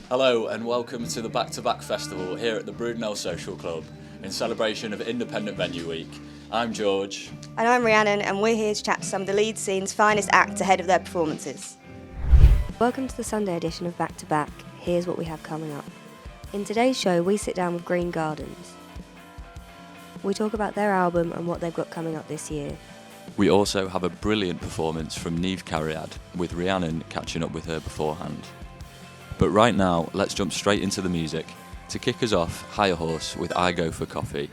Hello and welcome to the Back to Back Festival here at the Brudenell Social Club in celebration of Independent Venue Week. I'm George. And I'm Rhiannon, and we're here to chat to some of the lead scene's finest acts ahead of their performances. Welcome to the Sunday edition of Back to Back. Here's what we have coming up. In today's show, we sit down with Green Gardens. We talk about their album and what they've got coming up this year. We also have a brilliant performance from NE Carad, with Rhiannon catching up with her beforehand. But right now, let's jump straight into the music. To kick us off, Hire Horse with I Go for Coffee.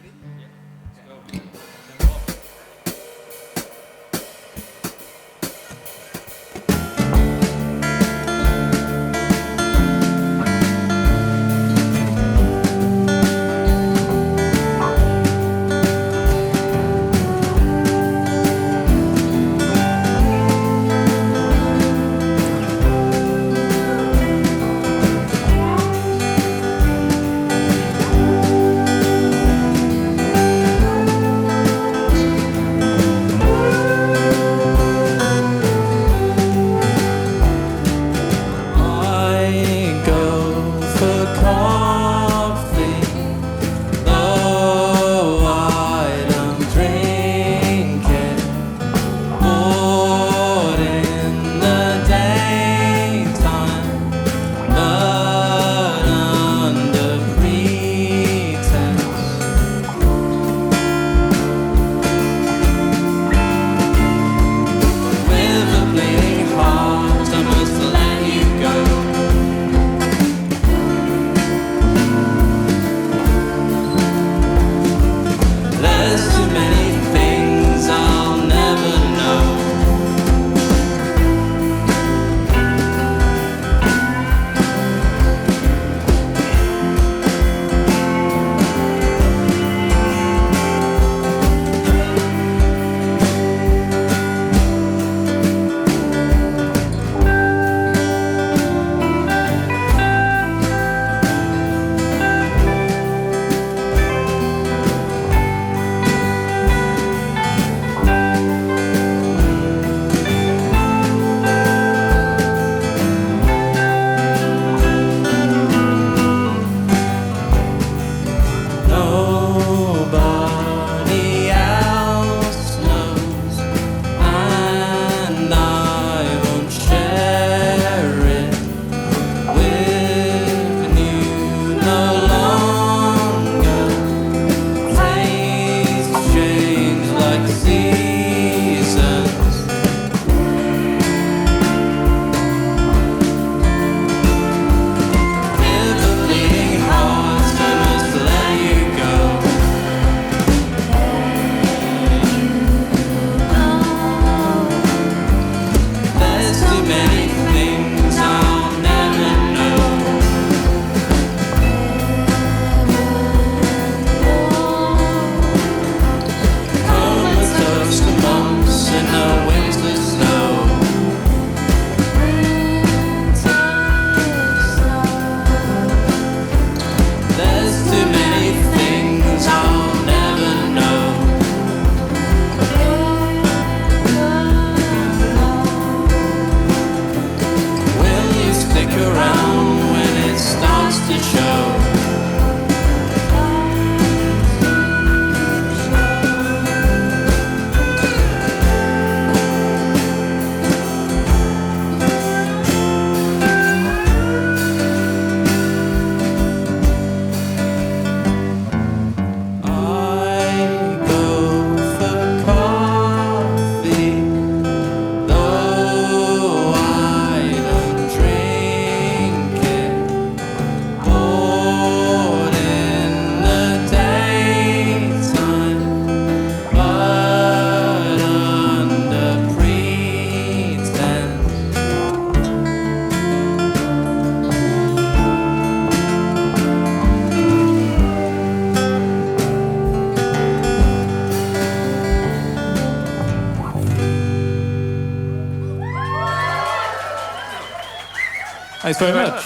Thanks very much.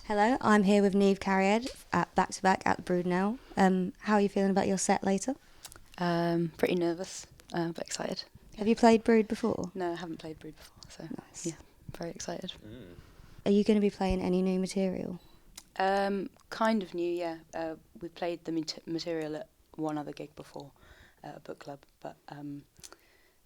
Hello, I'm here with NE Carad at Back to Back at the Brudenell. How are you feeling about your set later? Pretty nervous, but excited. Have you played Brood before? No, I haven't played Brood before, so Nice. yeah, very excited. Are you going to be playing any new material? Kind of new, yeah. We played the material at one other gig before, a book club, but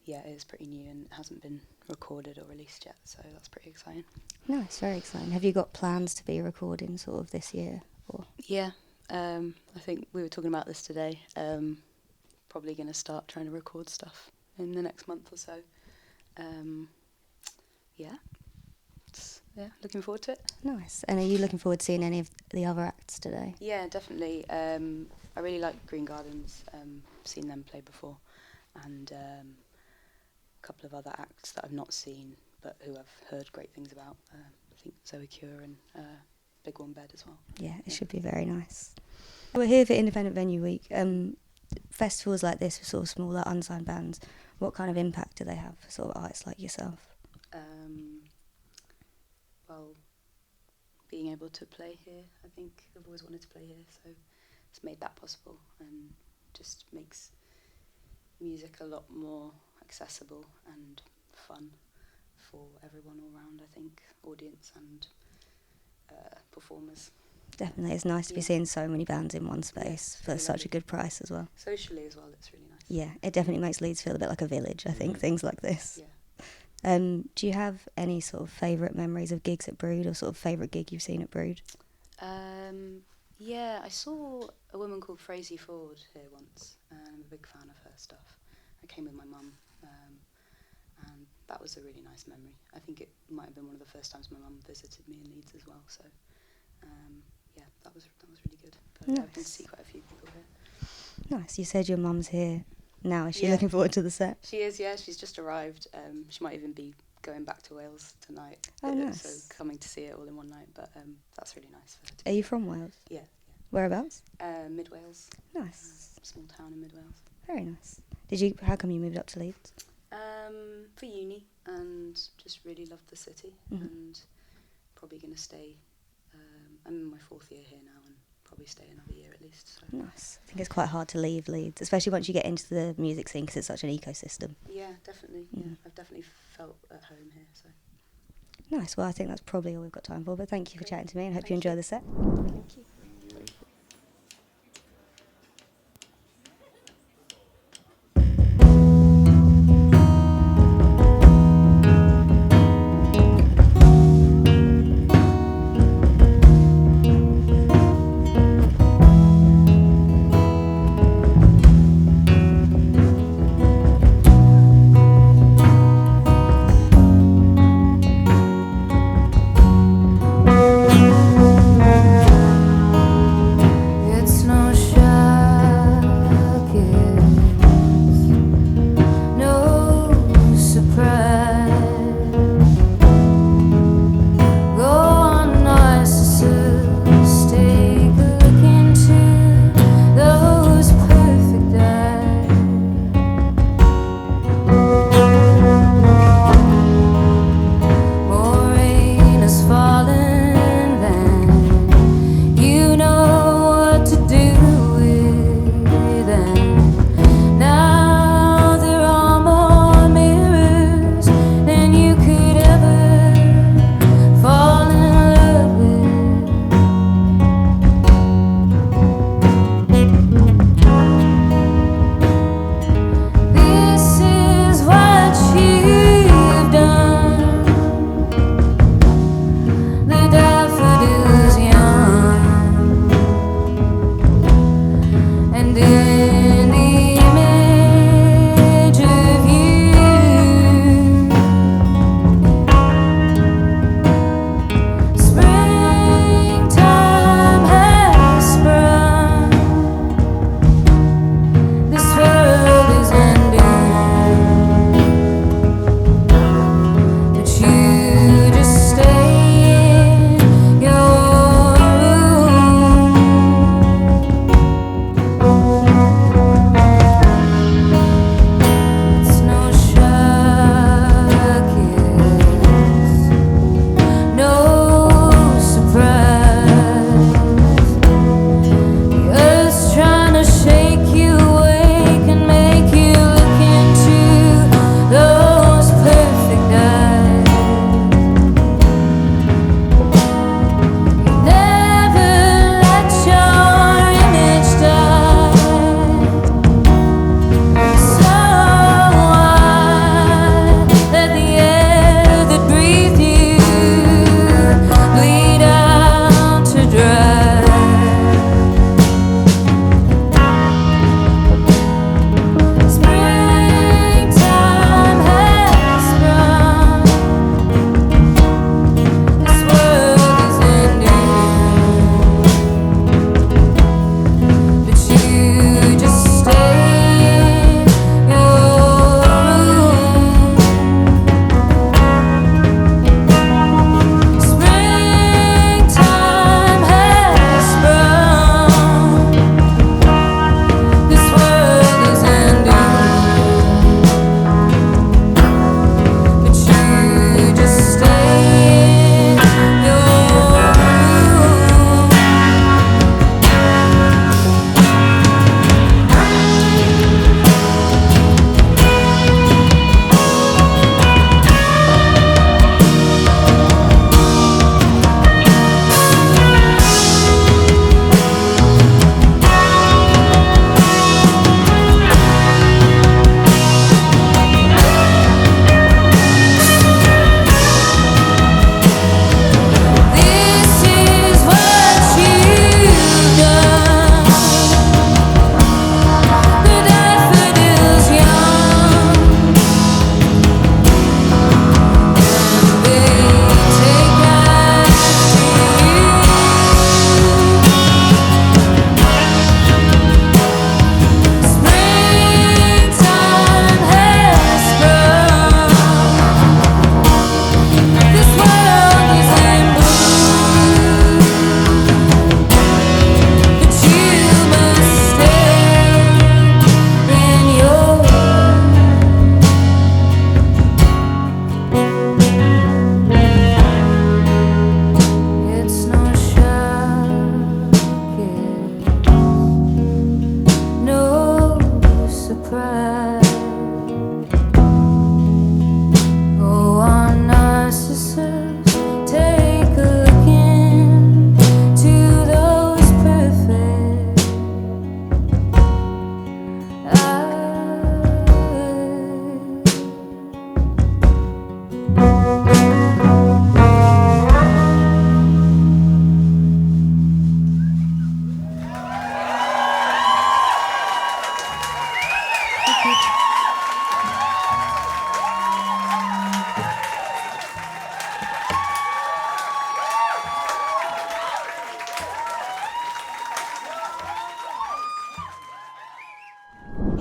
yeah, it is pretty new and it hasn't been recorded or released yet, so that's pretty exciting. Nice, very exciting. Have you got plans to be recording sort of this year? Or? Yeah, I think we were talking about this today. Probably going to start trying to record stuff in the next month or so. Yeah. Looking forward to it. Nice. And are you looking forward to seeing any of the other acts today? Yeah, definitely. I really like Green Gardens. Seen them play before, and a couple of other acts that I've not seen but who I've heard great things about. I think Zoe Cure and Big One Bed as well. Yeah, it should be very nice. We're here for Independent Venue Week. Festivals like this with sort of smaller unsigned bands, what kind of impact do they have for sort of artists like yourself? Well, being able to play here, I think I've always wanted to play here, so it's made that possible and just makes music a lot more accessible and fun for everyone all round, I think, audience and performers. Definitely, it's nice to be seeing so many bands in one space for such a good price as well. Socially as well, it's really nice. Yeah, it definitely makes Leeds feel a bit like a village, I think, things like this. Yeah. Do you have any sort of favourite memories of gigs at Brood or sort of favourite gig you've seen at Brood? Yeah, I saw a woman called Frazee Ford here once, and I'm a big fan of her stuff. I came with my mum, and that was a really nice memory. I think it might have been one of the first times my mum visited me in Leeds as well, so yeah, that was really good. But Nice. I've been to see quite a few people here. Nice. You said your mum's here now. Is she Yeah. looking forward to the set? She is, yeah, she's just arrived. She might even be going back to Wales tonight. Oh, nice. So coming to see it all in one night, but that's really nice for her to Are you from Wales? Yeah. Whereabouts? Mid Wales. Nice. Small town in Mid Wales. Very nice. How come you moved up to Leeds? For uni, and just really loved the city, and probably going to stay. I'm in my 4th year here now, and probably stay another year at least. So. Nice. I think it's quite hard to leave Leeds, especially once you get into the music scene because it's such an ecosystem. Yeah, definitely. Yeah, I've definitely felt at home here. So. Nice. Well, I think that's probably all we've got time for, but thank you for chatting to me and hope you enjoy the set. Thank you.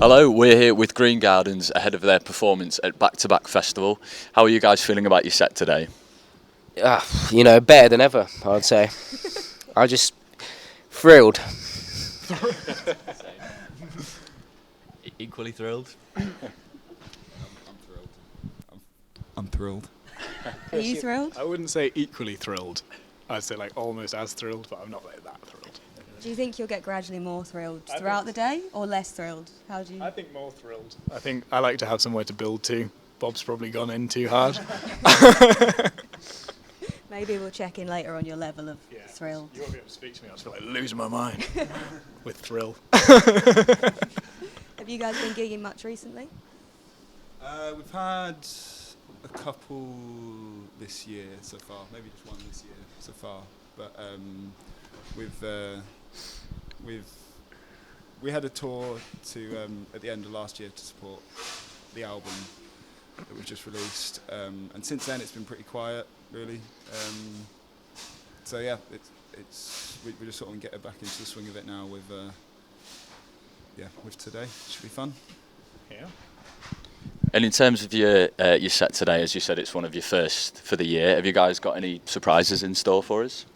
Hello, we're here with Green Gardens ahead of their performance at Back to Back Festival. How are you guys feeling about your set today? Better than ever, I would say. I just thrilled. Equally thrilled. I'm thrilled. Are you thrilled? I wouldn't say equally thrilled. I'd say like almost as thrilled, but I'm not like that thrilled. Do you think you'll get gradually more thrilled throughout the day or less thrilled? How do you... I think more thrilled. I think I like to have somewhere to build to. Bob's probably gone in too hard. Maybe we'll check in later on your level of thrilled. You won't be able to speak to me. I just feel like losing my mind with thrill. Have you guys been gigging much recently? We've had a couple this year so far, maybe just one this year so far. But we had a tour to at the end of last year to support the album that we've just released, and since then it's been pretty quiet, really. So yeah, we're just sort of getting back into the swing of it now with today. Should be fun. Yeah. And in terms of your set today, as you said, it's one of your first for the year. Have you guys got any surprises in store for us?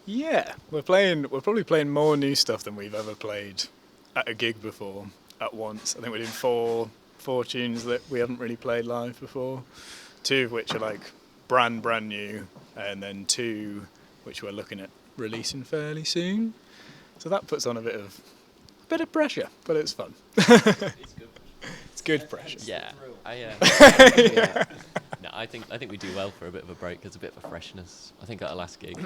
Yeah, we're probably playing more new stuff than we've ever played at a gig before at once. I think we're doing four tunes that we haven't really played live before, 2 of which are like brand new, and then 2 which we're looking at releasing fairly soon. So that puts on a bit of pressure, but it's fun. It's good pressure. Yeah. No, I think we do well for a bit of a break. There's a bit of a freshness. I think at our last gig,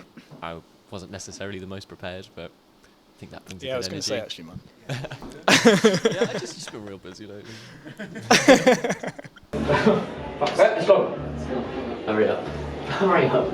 I wasn't necessarily the most prepared, but I think that brings a good energy. Yeah, I was going to say actually, man. Yeah, I just been real busy lately. Let's go. Hurry up. Hurry up.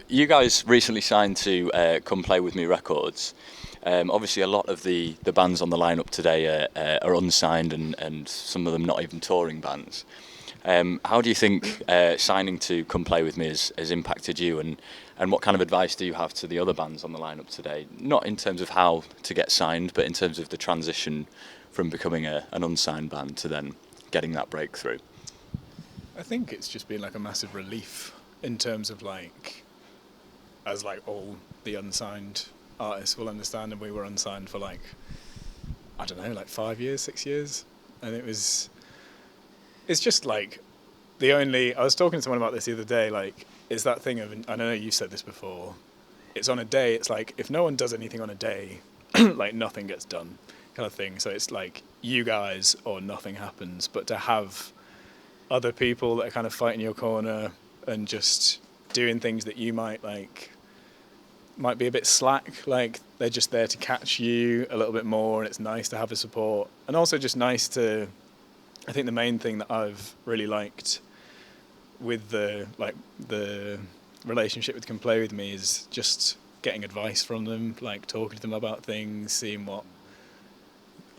you guys recently signed to Come Play With Me Records. Obviously, a lot of the bands on the lineup today are unsigned and some of them not even touring bands. How do you think signing to Come Play With Me has impacted you, and what kind of advice do you have to the other bands on the lineup today? Not in terms of how to get signed, but in terms of the transition from becoming an unsigned band to then getting that breakthrough. I think it's just been like a massive relief in terms of like, as like all the unsigned artists will understand, and we were unsigned for like, I don't know, like 5 years, 6 years, and it's just like I was talking to someone about this the other day, like, it's that thing of, I know you've said this before, it's on a day, it's like, if no one does anything on a day, like nothing gets done kind of thing, so it's like you guys or nothing happens, but to have other people that are kind of fighting your corner and just doing things that you might be a bit slack, like they're just there to catch you a little bit more, and it's nice to have the support, and also just nice to, I think the main thing that I've really liked with the relationship with Can Play With Me is just getting advice from them, like talking to them about things, seeing what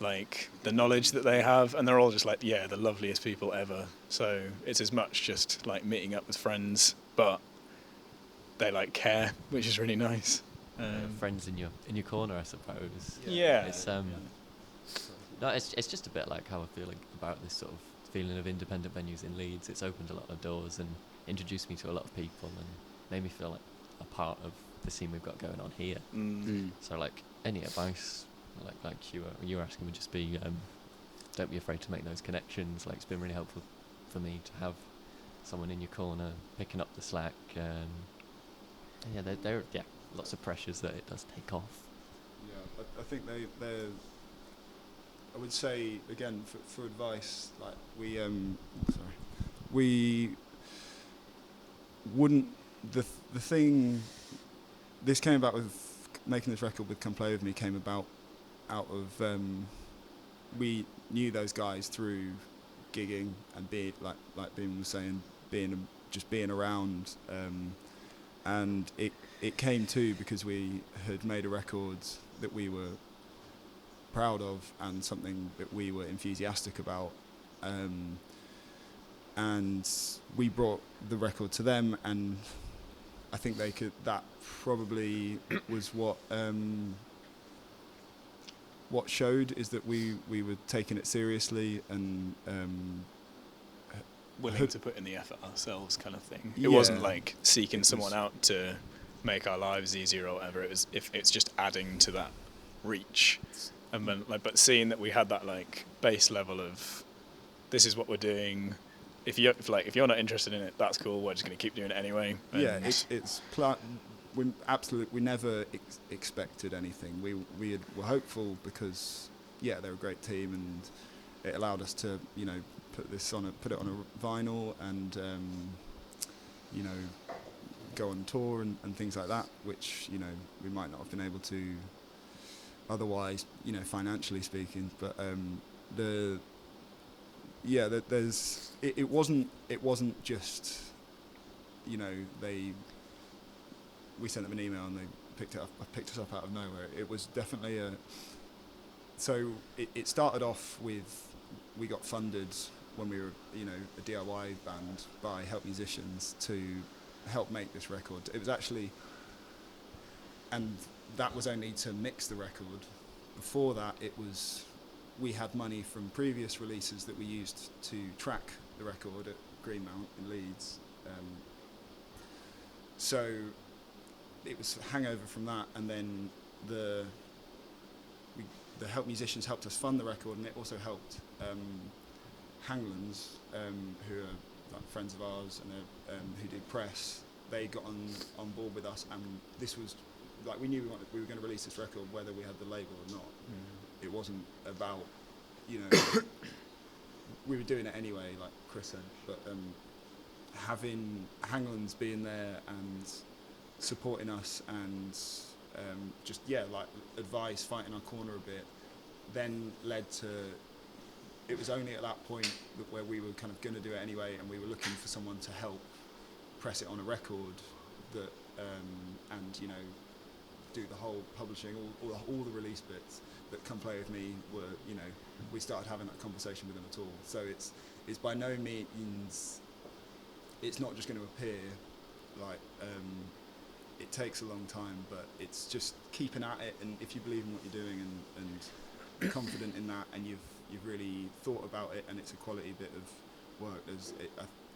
like the knowledge that they have, and they're all just like, yeah, the loveliest people ever. So it's as much just like meeting up with friends, but they like care, which is really nice. Friends in your corner, I suppose. Yeah. It's no, it's just a bit like how I feel like about this sort of feeling of independent venues in Leeds. It's opened a lot of doors and introduced me to a lot of people and made me feel like a part of the scene we've got going on here. So like any advice, like you were asking, would just be don't be afraid to make those connections. Like, it's been really helpful for me to have someone in your corner picking up the slack. Yeah, there are lots of pressures that it does take off. Yeah, I think they're. I would say again for advice, like we wouldn't the thing. This came about with making this record with Come Play With Me came about out of we knew those guys through gigging and like Beam was saying, being around, and it came too because we had made a record that we were proud of and something that we were enthusiastic about, and we brought the record to them, and I think that probably was what showed is that we were taking it seriously and willing to put in the effort ourselves, kind of thing. It wasn't like seeking someone out to make our lives easier or whatever. It was if it's just adding to that reach, and then but seeing that we had that like base level of this is what we're doing. If you're not interested in it, that's cool. We're just going to keep doing it anyway. Yeah, we never expected anything. We were hopeful because they're a great team, and it allowed us to put it on a vinyl and go on tour and things like that, which we might not have been able to otherwise, financially speaking. But it wasn't just we sent them an email and they picked us up out of nowhere. It was definitely it started off with, we got funded when we were a DIY band by Help Musicians to help make this record. It was actually, and that was only to mix the record. Before that, we had money from previous releases that we used to track the record at Greenmount in Leeds. So it was a hangover from that, and then the Help Musicians helped us fund the record, and it also helped Hanglands, who are like friends of ours and who do press. They got on board with us, and this was like we knew we were going to release this record whether we had the label or not. It wasn't about we were doing it anyway, like Chris said, but having Hanglands being there and supporting us and just like advice, fighting our corner a bit, then led to, it was only at that point where we were kind of going to do it anyway, and we were looking for someone to help press it on a record, that and you know, do the whole publishing, all the release bits. That Come Play With Me were, you know, we started having that conversation with them at all. So it's by no means, it's not just going to appear. Like, it takes a long time, but it's just keeping at it, and if you believe in what you're doing and you're confident in that, and you've really thought about it, and it's a quality bit of work,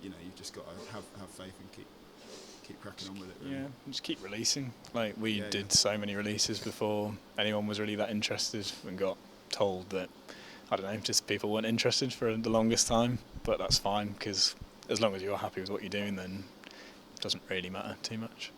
you know, you've just got to have faith and keep cracking on with it. Really. Yeah, just keep releasing. Like we did so many releases before anyone was really that interested, and got told that, I don't know, just people weren't interested for the longest time. But that's fine, because as long as you're happy with what you're doing, then it doesn't really matter too much.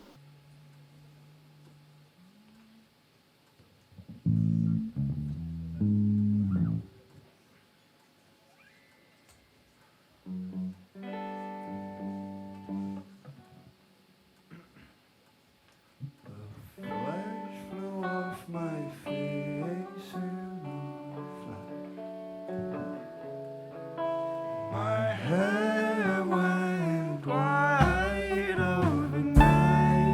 My hair went white overnight.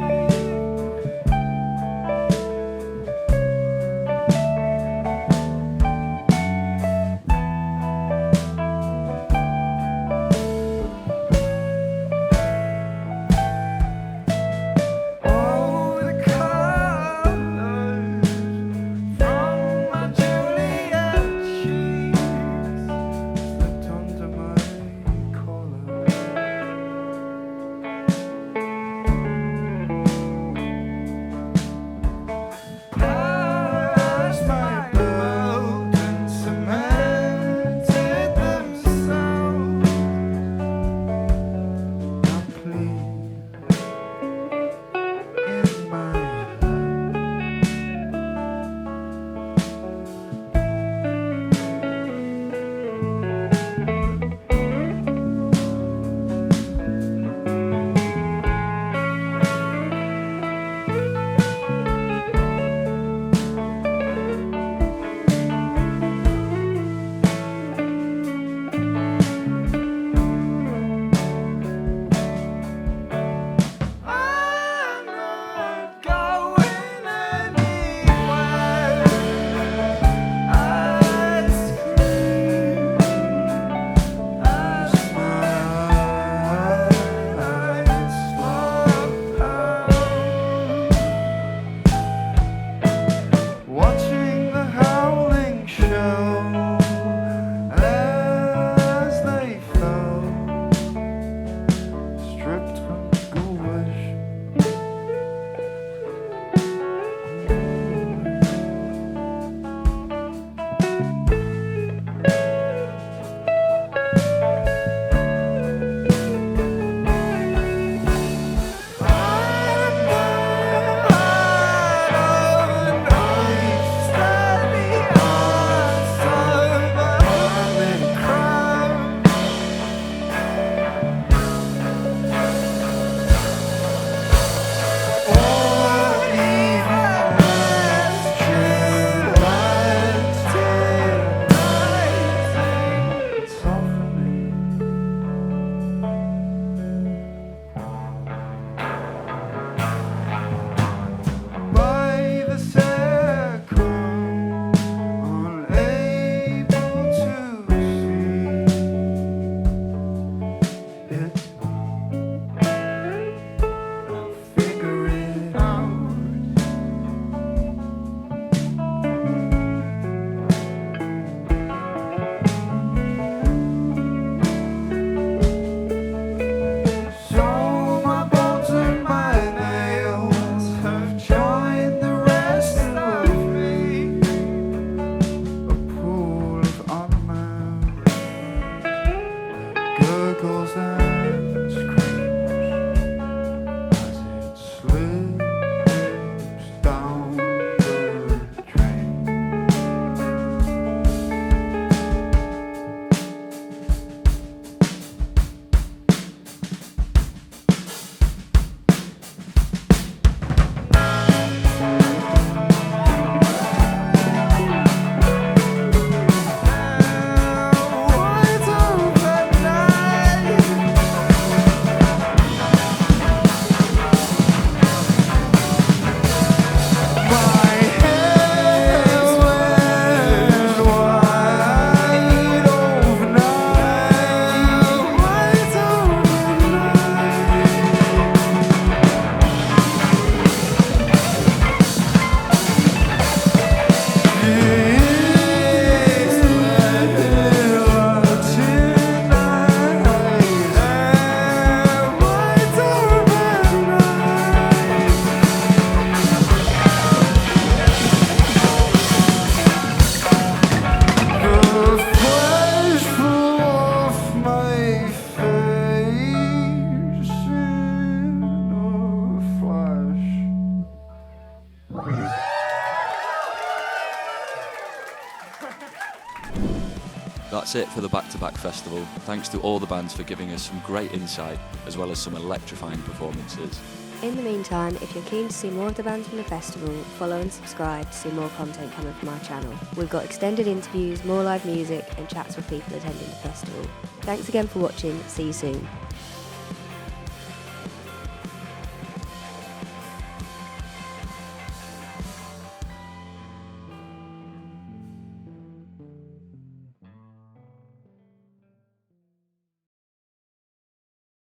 That's it for the Back to Back Festival. Thanks to all the bands for giving us some great insight as well as some electrifying performances. In the meantime, if you're keen to see more of the bands from the festival, follow and subscribe to see more content coming from our channel. We've got extended interviews, more live music and chats with people attending the festival. Thanks again for watching, see you soon.